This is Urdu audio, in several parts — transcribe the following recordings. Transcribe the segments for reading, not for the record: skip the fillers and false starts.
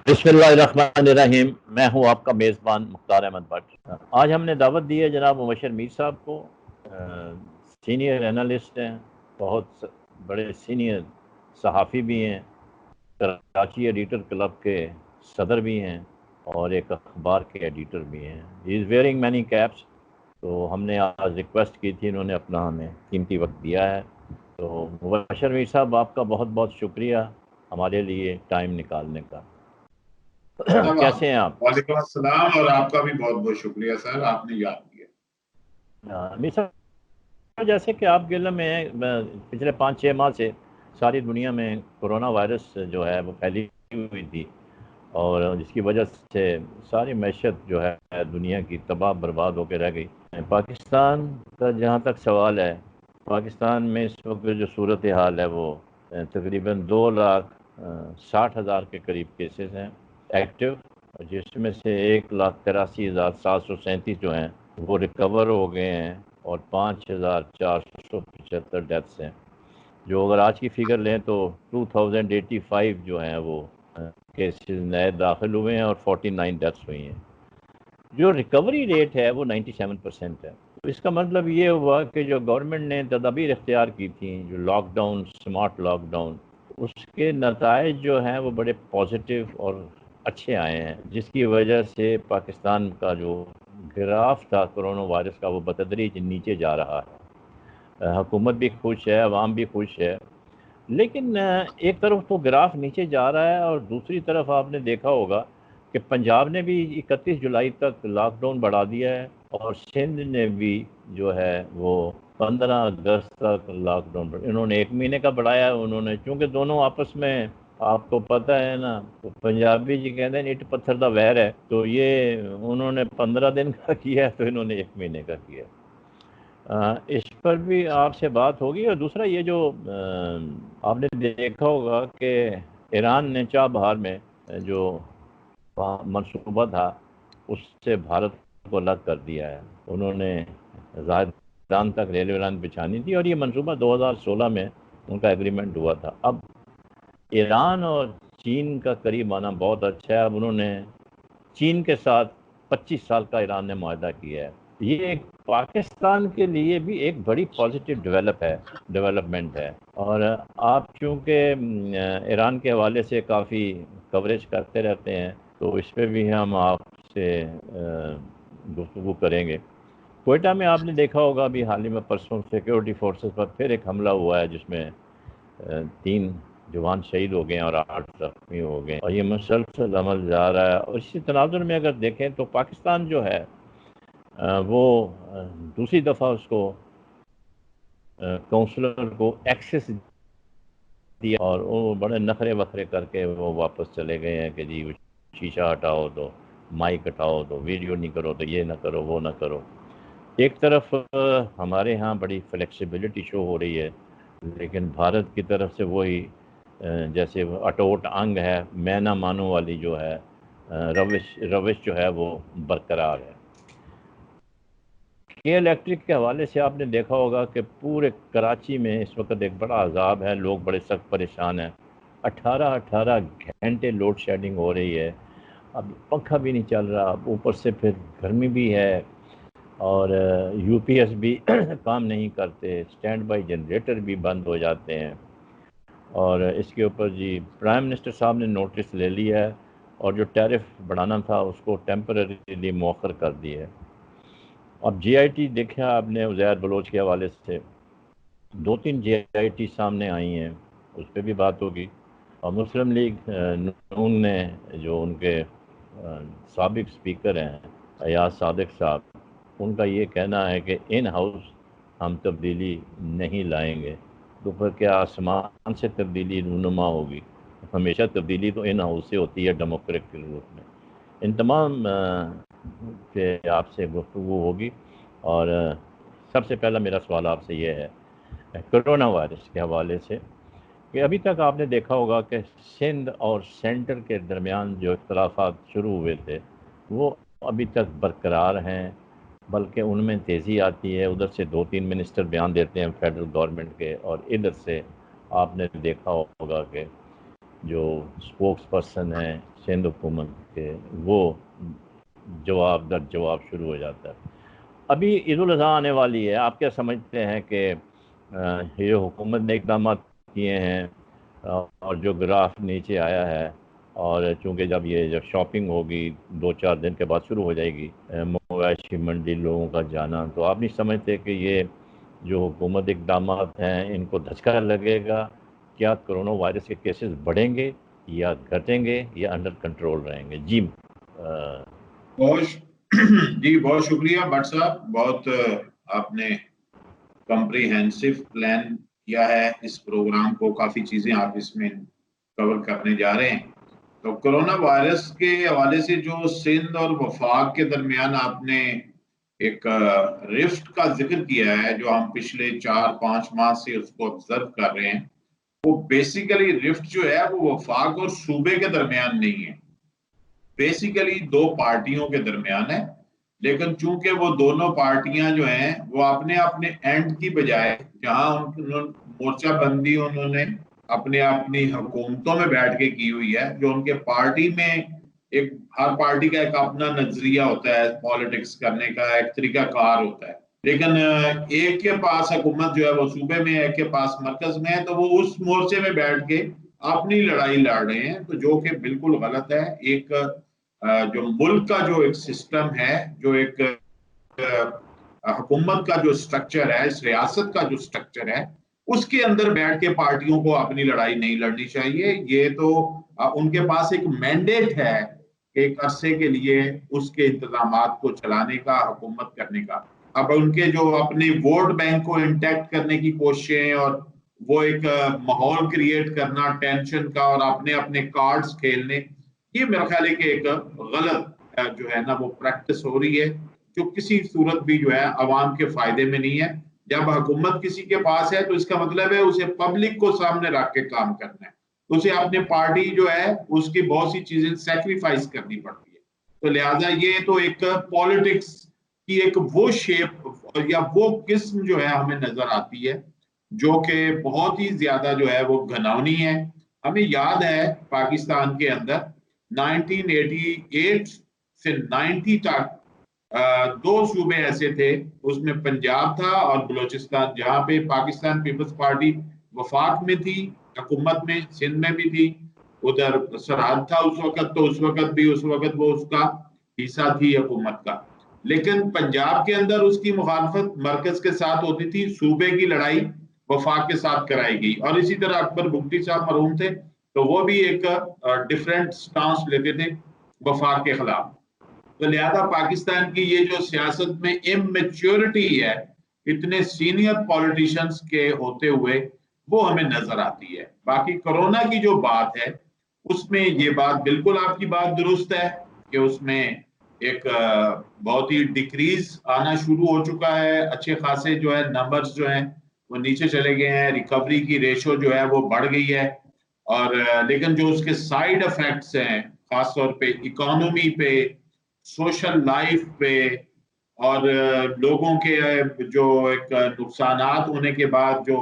بسم اللہ الرحمن الرحیم. میں ہوں آپ کا میزبان مختار احمد بٹ. آج ہم نے دعوت دی ہے جناب مبشر میر صاحب کو. سینئر انالسٹ ہیں, بہت بڑے سینئر صحافی بھی ہیں, کراچی ایڈیٹر کلب کے صدر بھی ہیں اور ایک اخبار کے ایڈیٹر بھی ہیں. ہی از ویئرنگ مینی کیپس. تو ہم نے آج ریکویسٹ کی تھی, انہوں نے اپنا ہمیں قیمتی وقت دیا ہے. تو مبشر میر صاحب, آپ کا بہت بہت شکریہ ہمارے لیے ٹائم نکالنے کا. کیسے ہیں آپ؟ وعلیکم السلام, اور آپ کا بھی بہت بہت شکریہ سر, آپ نے یاد کیا. میر صاحب, جیسے کہ آپ کے علم میں پچھلے 5-6 ماہ سے ساری دنیا میں کرونا وائرس جو ہے وہ پھیلی ہوئی تھی, اور جس کی وجہ سے ساری معیشت جو ہے دنیا کی تباہ برباد ہو کے رہ گئی. پاکستان کا جہاں تک سوال ہے, پاکستان میں اس وقت جو صورت حال ہے وہ تقریباً 2,60,000 کے قریب کیسز ہیں ایکٹیو, جس میں سے 1,83,737 جو ہیں وہ ریکور ہو گئے ہیں, اور 5,475 ڈیتھس ہیں. جو اگر آج کی فگر لیں تو 2,085 جو ہیں وہ کیسز نئے داخل ہوئے ہیں اور 49 ڈیتھس ہوئی ہیں. جو ریکوری ریٹ ہے وہ 97% ہے. تو اس کا مطلب یہ ہوا کہ جو گورنمنٹ نے تدابیر اختیار کی تھیں, جو lockdown, smart lockdown, اس کے نتائج جو ہیں وہ بڑے پازیٹیو اور اچھے آئے ہیں, جس کی وجہ سے پاکستان کا جو گراف تھا کرونا وائرس کا وہ بتدریج نیچے جا رہا ہے. حکومت بھی خوش ہے, عوام بھی خوش ہے, لیکن ایک طرف تو گراف نیچے جا رہا ہے, اور دوسری طرف آپ نے دیکھا ہوگا کہ پنجاب نے بھی 31 جولائی تک لاک ڈاؤن بڑھا دیا ہے, اور سندھ نے بھی جو ہے وہ 15 اگست تک لاک ڈاؤن انہوں نے 1 مہینے کا بڑھایا ہے. انہوں نے چونکہ دونوں آپس میں آپ کو پتہ ہے نا, پنجابی جی کہتے ہیں اٹ پتھر دا ویر ہے, تو یہ انہوں نے 15 دن کا کیا ہے, تو انہوں نے 1 مہینے کا کیا. اس پر بھی آپ سے بات ہوگی. اور دوسرا یہ جو آپ نے دیکھا ہوگا کہ ایران نے چابہار میں جو منصوبہ تھا اس سے بھارت کو الگ کر دیا ہے. انہوں نے زاہدان تک ریلوے لائن بچھانی تھی, اور یہ منصوبہ 2016 میں ان کا ایگریمنٹ ہوا تھا. اب ایران اور چین کا قریب آنا بہت اچھا ہے. اب انہوں نے چین کے ساتھ 25 سال کا ایران نے معاہدہ کیا ہے. یہ ایک پاکستان کے لیے بھی ایک بڑی پازیٹیو ڈیولپمنٹ ہے. اور آپ چونکہ ایران کے حوالے سے کافی کوریج کرتے رہتے ہیں, تو اس پہ بھی ہم آپ سے گفتگو کریں گے. کوئٹہ میں آپ نے دیکھا ہوگا ابھی حال ہی میں پرسوں سیکیورٹی فورسز پر پھر ایک حملہ ہوا ہے, جس میں 3 جوان شہید ہو گئے اور 8 زخمی ہو گئے, اور یہ مسلسل عمل جا رہا ہے. اور اسی تناظر میں اگر دیکھیں تو پاکستان جو ہے وہ دوسری دفعہ اس کو کونسلر کو ایکسس دیا, اور وہ بڑے نخرے وخرے کر کے وہ واپس چلے گئے ہیں کہ جی شیشہ ہٹاؤ تو مائک ہٹاؤ, تو ویڈیو نہیں کرو تو یہ نہ کرو وہ نہ کرو. ایک طرف ہمارے ہاں بڑی فلیکسیبلٹی شو ہو رہی ہے, لیکن بھارت کی طرف سے وہی جیسے اٹوٹ انگ ہے, میں نہ مانو والی جو ہے روش جو ہے وہ برقرار ہے. کے الیکٹرک کے حوالے سے آپ نے دیکھا ہوگا کہ پورے کراچی میں اس وقت ایک بڑا عذاب ہے, لوگ بڑے سخت پریشان ہیں. 18 گھنٹے لوڈ شیڈنگ ہو رہی ہے, اب پنکھا بھی نہیں چل رہا, اوپر سے پھر گرمی بھی ہے, اور یو پی ایس بھی کام نہیں کرتے, اسٹینڈ بائی جنریٹر بھی بند ہو جاتے ہیں. اور اس کے اوپر جی پرائم منسٹر صاحب نے نوٹس لے لیا ہے, اور جو ٹیرف بڑھانا تھا اس کو ٹیمپرریلی مؤخر کر دی ہے. اب جی آئی ٹی دیکھا آپ نے عزیر بلوچ کے حوالے سے 2-3 جی آئی ٹی سامنے آئی ہیں, اس پہ بھی بات ہوگی. اور مسلم لیگ نون نے جو ان کے سابق اسپیکر ہیں ایاز صادق صاحب, ان کا یہ کہنا ہے کہ ان ہاؤس ہم تبدیلی نہیں لائیں گے. تو پھر کیا آسمان سے تبدیلی رونما ہوگی؟ ہمیشہ تبدیلی تو ان ہاؤس سے ہوتی ہے ڈیموکریٹک روپ میں. ان تمام پہ آپ سے گفتگو ہوگی. اور سب سے پہلا میرا سوال آپ سے یہ ہے کرونا وائرس کے حوالے سے, کہ ابھی تک آپ نے دیکھا ہوگا کہ سندھ اور سینٹر کے درمیان جو اختلافات شروع ہوئے تھے وہ ابھی تک برقرار ہیں, بلکہ ان میں تیزی آتی ہے. ادھر سے 2-3 منسٹر بیان دیتے ہیں فیڈرل گورنمنٹ کے, اور ادھر سے آپ نے دیکھا ہوگا کہ جو اسپوکس پرسن ہیں سندھ حکومت کے، وہ جواب در جواب شروع ہو جاتا ہے۔ ابھی عید الاضحیٰ آنے والی ہے، آپ کیا سمجھتے ہیں کہ یہ حکومت نے اقدامات کیے ہیں اور جو گراف نیچے آیا ہے، اور چونکہ جب شاپنگ ہوگی 2-4 دن کے بعد شروع ہو جائے گی مویشی منڈی لوگوں کا جانا، تو آپ نہیں سمجھتے کہ یہ جو حکومت اقدامات ہیں ان کو دھچکا لگے گا؟ کیا کرونا وائرس کے کیسز بڑھیں گے یا گھٹیں گے یا انڈر کنٹرول رہیں گے؟ جی بہت شکریہ بٹ صاحب، بہت آپ نے کمپریہنسو پلان کیا ہے اس پروگرام کو، کافی چیزیں آپ اس میں کور کرنے جا رہے ہیں۔ تو کرونا وائرس کے حوالے سے جو سندھ اور وفاق کے درمیان آپ نے ایک رفٹ کا ذکر کیا ہے، جو ہم پچھلے 4-5 ماہ سے اس کو آبزرو کر رہے ہیں، وہ بیسیکلی رفٹ جو ہے وہ وفاق اور صوبے کے درمیان نہیں ہے، بیسیکلی 2 پارٹیوں کے درمیان ہے۔ لیکن چونکہ وہ دونوں پارٹیاں جو ہیں وہ اپنے اینڈ کی بجائے، جہاں مورچہ بندی انہوں نے اپنی حکومتوں میں بیٹھ کے کی ہوئی ہے، جو ان کے پارٹی میں ایک ہر پارٹی کا ایک اپنا نظریہ ہوتا ہے پالیٹکس کرنے کا، ایک طریقہ کار ہوتا ہے، لیکن ایک کے پاس حکومت جو ہے وہ صوبے میں ہے، ایک کے پاس مرکز میں ہے، تو وہ اس مورچے میں بیٹھ کے اپنی لڑائی لڑ رہے ہیں، تو جو کہ بالکل غلط ہے۔ ایک جو ملک کا جو ایک سسٹم ہے، جو ایک حکومت کا جو سٹرکچر ہے، اس ریاست کا جو سٹرکچر ہے، اس کے اندر بیٹھ کے پارٹیوں کو اپنی لڑائی نہیں لڑنی چاہیے۔ یہ تو ان کے پاس ایک مینڈیٹ ہے ایک عرصے کے لیے اس کے انتظامات کو چلانے کا، حکومت کرنے کا۔ اب ان کے جو اپنے ووٹ بینک کو انٹیکٹ کرنے کی کوششیں اور وہ ایک ماحول کریٹ کرنا ٹینشن کا اور اپنے کارڈز کھیلنے، یہ میرا خیال ہے کہ ایک غلط جو ہے نا وہ پریکٹس ہو رہی ہے، جو کسی صورت بھی جو ہے عوام کے فائدے میں نہیں ہے۔ جب حکومت کسی کے پاس ہے تو اس کا مطلب ہے اسے پبلک کو سامنے رکھ کے کام کرنا ہے، اسے اپنی پارٹی جو ہے اس کی بہت سی چیزیں سیکریفائز کرنی پڑتی ہے۔ تو لہٰذا یہ تو ایک پالیٹکس کی ایک وہ شیپ یا وہ قسم جو ہے ہمیں نظر آتی ہے، جو کہ بہت ہی زیادہ جو ہے وہ گھناؤنی ہے۔ ہمیں یاد ہے پاکستان کے اندر 1988 سے 90 تک 2 صوبے ایسے تھے، اس میں پنجاب تھا اور بلوچستان، جہاں پہ پاکستان پیپلز پارٹی وفاق میں تھی، حکومت میں، سندھ میں بھی تھی، ادھر سرحد تھا اس وقت، تو اس وقت وہ اس کا حصہ تھی حکومت کا۔ لیکن پنجاب کے اندر اس کی مخالفت مرکز کے ساتھ ہوتی تھی، صوبے کی لڑائی وفاق کے ساتھ کرائی گئی، اور اسی طرح اکبر بگٹی صاحب مرحوم تھے، تو وہ بھی ایک ڈیفرنٹ سٹانس لیتے تھے وفاق کے خلاف۔ تو لہذا پاکستان کی یہ جو سیاست میں اممیچورٹی ہے اتنے سینئر پولیٹیشنز کے ہوتے ہوئے، وہ ہمیں نظر آتی ہے۔ باقی کرونا کی جو بات ہے اس میں یہ بات بالکل آپ کی بات درست ہے کہ اس میں ایک بہت ہی ڈیکریز آنا شروع ہو چکا ہے، اچھے خاصے جو ہے نمبرز جو ہیں وہ نیچے چلے گئے ہیں، ریکوری کی ریشو جو ہے وہ بڑھ گئی ہے، اور لیکن جو اس کے سائیڈ افیکٹس ہیں خاص طور پہ اکانومی پہ، سوشل لائف پہ، اور لوگوں کے جو ایک نقصانات ہونے کے بعد جو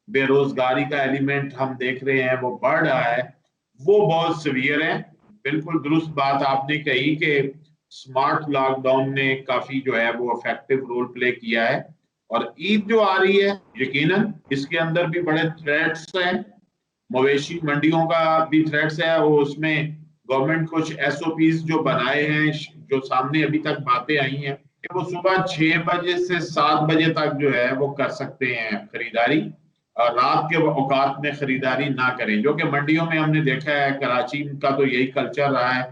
بے روزگاری کا ایلیمنٹ ہم دیکھ رہے ہیں وہ بڑھ رہا ہے، وہ بہت سیویئر ہے۔ بالکل درست بات آپ نے کہی کہ سمارٹ لاک ڈاؤن نے کافی جو ہے وہ افیکٹو رول پلے کیا ہے، اور عید جو آ رہی ہے یقیناً اس کے اندر بھی بڑے تھریٹس ہیں، مویشی منڈیوں کا بھی تھریٹس ہے، وہ اس میں گورنمنٹ کچھ ایس او پیز جو بنائے ہیں، جو سامنے ابھی تک باتیں آئی ہیں کہ وہ صبح 6 بجے سے 7 بجے تک جو ہے وہ کر سکتے ہیں خریداری، اور رات کے اوقات میں خریداری نہ کریں، جو کہ منڈیوں میں ہم نے دیکھا ہے، کراچی کا تو یہی کلچر رہا ہے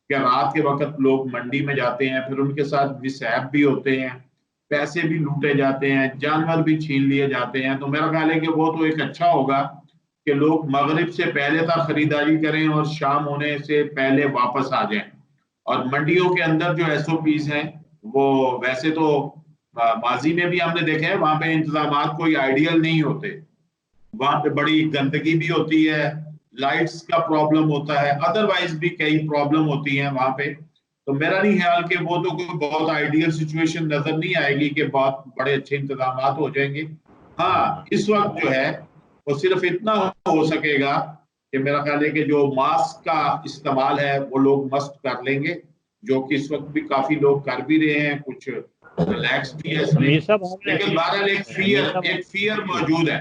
کہ رات کے وقت لوگ منڈی میں جاتے ہیں، پھر ان کے ساتھ مسہب بھی ہوتے ہیں، پیسے بھی لوٹے جاتے ہیں، جانور بھی چھین لیے جاتے ہیں۔ تو میرا خیال ہے کہ وہ تو ایک اچھا ہوگا کہ لوگ مغرب سے پہلے تک خریداری کریں اور شام ہونے سے پہلے واپس آ جائیں، اور منڈیوں کے اندر جو ایس او پیز ہیں وہ ویسے تو ماضی میں بھی ہم نے دیکھا ہے وہاں پہ انتظامات کوئی آئیڈیل نہیں ہوتے، وہاں پہ بڑی گندگی بھی ہوتی ہے، لائٹس کا پرابلم ہوتا ہے، ادروائز بھی کئی پرابلم ہوتی ہیں وہاں پہ۔ تو میرا نہیں خیال کہ وہ تو کوئی بہت آئیڈیل سچویشن نظر نہیں آئے گی کہ بہت بڑے اچھے انتظامات ہو جائیں گے۔ ہاں اس وقت جو ہے وہ صرف اتنا ہو سکے گا کہ میرا خیال ہے کہ جو ماسک کا استعمال ہے وہ لوگ مست کر لیں گے، جو کہ اس وقت بھی کافی لوگ کر بھی رہے ہیں، کچھ ریلیکس بھی ہے اس میں، میر صاحب آپ نے لیکن بہرحال میر صاحب ایک فیئر موجود ہے۔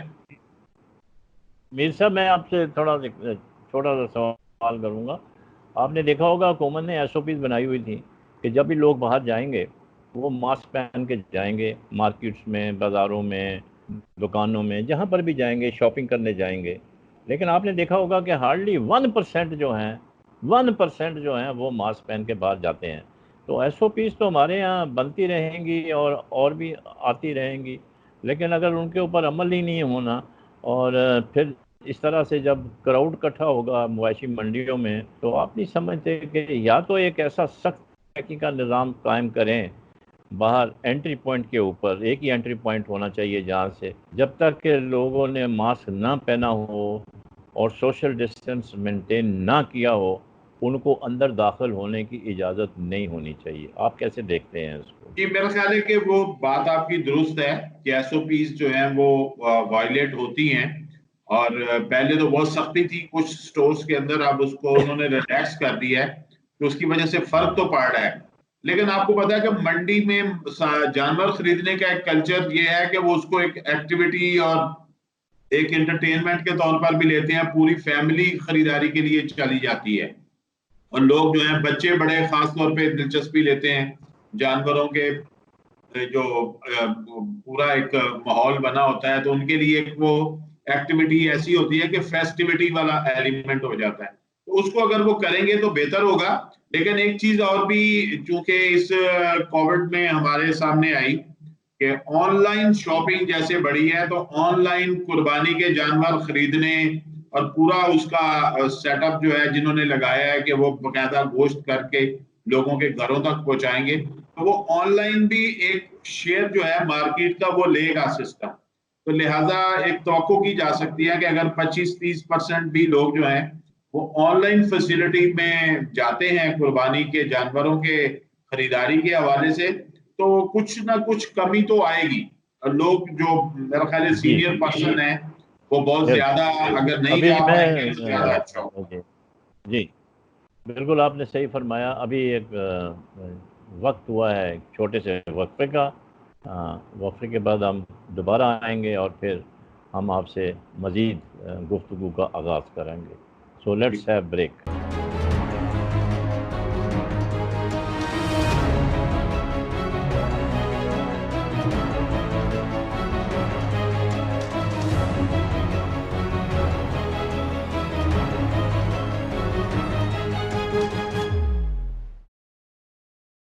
میر صاحب میں آپ سے تھوڑا چھوٹا سا سوال کروں گا. آپ نے دیکھا ہوگا حکومت نے ایس او پیز بنائی ہوئی تھی کہ جب بھی لوگ باہر جائیں گے وہ ماسک پہن کے جائیں گے، مارکیٹس میں، بازاروں میں، دکانوں میں، جہاں پر بھی جائیں گے، شاپنگ کرنے جائیں گے. لیکن آپ نے دیکھا ہوگا کہ ہارڈلی 1% جو ہیں 1% جو ہیں وہ ماسک پہن کے باہر جاتے ہیں. تو ایس او پیز تو ہمارے یہاں بنتی رہیں گی اور بھی آتی رہیں گی، لیکن اگر ان کے اوپر عمل ہی نہیں ہونا اور پھر اس طرح سے جب کراؤڈ اکٹھا ہوگا مویشی منڈیوں میں، تو آپ نہیں سمجھتے کہ یا تو ایک ایسا سخت چیکنگ کا نظام قائم کریں باہر انٹری پوائنٹ کے اوپر، ایک ہی انٹری پوائنٹ ہونا چاہیے جہاں سے جب تک کہ لوگوں نے ماسک نہ پہنا ہو اور سوشل ڈسٹینس مینٹین نہ کیا ہو ان کو اندر داخل ہونے کی اجازت نہیں ہونی چاہیے. آپ کیسے دیکھتے ہیں اس کو؟ جی میرا خیال ہے کہ وہ بات آپ کی درست ہے کہ ایس او پیز جو ہیں وہ وائلیٹ ہوتی ہیں، اور پہلے تو بہت سختی تھی کچھ سٹورز کے اندر، اب اس کو انہوں نے ریلیکس کر دیا ہے، تو اس کی وجہ سے فرق تو پڑ رہا ہے. لیکن آپ کو پتا ہے کہ منڈی میں جانور خریدنے کا ایک کلچر یہ ہے کہ وہ اس کو ایک ایکٹیویٹی اور ایک انٹرٹینمنٹ کے طور پر بھی لیتے ہیں، پوری فیملی خریداری کے لیے چلی جاتی ہے، اور لوگ جو ہیں بچے بڑے خاص طور پہ دلچسپی لیتے ہیں جانوروں کے، جو پورا ایک ماحول بنا ہوتا ہے تو ان کے لیے ایک وہ ایکٹیویٹی ایسی ہوتی ہے کہ فیسٹیوٹی والا ایلیمنٹ ہو جاتا ہے، تو اس کو اگر وہ کریں گے تو بہتر ہوگا. لیکن ایک چیز اور بھی چونکہ اس کووڈ میں ہمارے سامنے آئی کہ آن لائن شاپنگ جیسے بڑی ہے، تو آن لائن قربانی کے جانور خریدنے اور پورا اس کا سیٹ اپ جو ہے جنہوں نے لگایا ہے کہ وہ باقاعدہ گوشت کر کے لوگوں کے گھروں تک پہنچائیں گے، تو وہ آن لائن بھی ایک شیئر جو ہے مارکیٹ کا وہ لے گا سسٹم. تو لہٰذا ایک توقع کی جا سکتی ہے کہ اگر 25-30% بھی لوگ جو ہیں وہ آن لائن فیسلٹی میں جاتے ہیں قربانی کے جانوروں کے خریداری کے حوالے سے، تو کچھ نہ کچھ کمی تو آئے گی. اور لوگ جو میرا خیال ہے جی سینئر پرسن ہیں وہ بہت پھر زیادہ اگر نہیں ابھی جا پائیں گے تو زیادہ اچھا ہوگا. میں جی بالکل آپ نے صحیح فرمایا. ابھی ایک وقت ہوا ہے چھوٹے سے وقفے کا، وقفے کے بعد ہم دوبارہ آئیں گے اور پھر ہم آپ سے مزید گفتگو کا آغاز کریں گے. So let's have break.